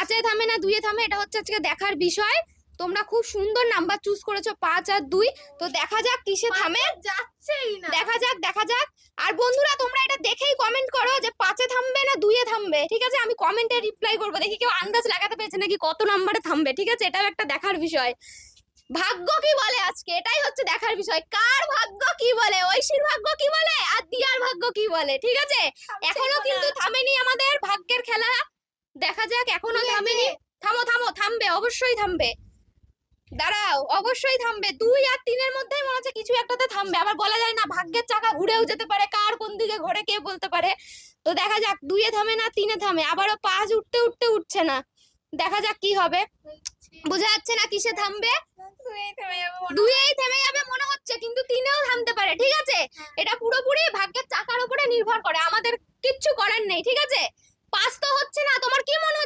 5-এ থামে না 2-এ থামে এটা হচ্ছে আজকে দেখার বিষয়। তোমরা খুব সুন্দর নাম্বার চুজ করেছো 5 আর 2। তো দেখা যাক কিসে থামে, যাচ্ছেই না। দেখা যাক। আর বন্ধুরা তোমরা এটা দেখেই কমেন্ট করো যে 5-এ থামবে না 2-এ থামবে, ঠিক আছে? আমি কমেন্টে রিপ্লাই করবো, দেখি কেউ আন্দাজ লাগাতে পেরেছে নাকি কত নাম্বারে থামবে, ঠিক আছে? এটাও একটা দেখার বিষয়। ভাগ্য কি বলে আজকে, এটাই হচ্ছে দেখার বিষয়। কার ভাগ্য কি বলে, ঐশীর ভাগ্য কি বলে আর দিয়ার ভাগ্য কি বলে, ঠিক আছে? এখনো কিন্তু থামেনি আমাদের ভাগ্যের খেলা, দেখা যাক। এখনো থামেনি। থামবে, অবশ্যই থামবে। দাঁড়াও, অবশ্যই থামবে। 2 আর 3-এর মধ্যেই মনে হচ্ছে কিছু একটাতে থামবে। আবার বলা যায় না, ভাগ্যের চাকা ঘুরেও যেতে পারে, কার কোন দিকে ঘোরে কে বলতে পারে। তো দেখা যাক 2-এ থামে না 3-এ থামে। আবারও 5 উঠতে না। দেখা যাক কি হবে, বোঝা যাচ্ছে না কিসে থামবে। 2-এই থেমে যাবে মনে হচ্ছে, কিন্তু 3-এও থামতে পারে, ঠিক আছে? এটা পুরোপুরি ভাগ্যের চাকার উপরে নির্ভর করে, আমাদের কিচ্ছু করার নেই, ঠিক আছে? 5 তো হচ্ছে না, তোমার কি মনে হচ্ছে?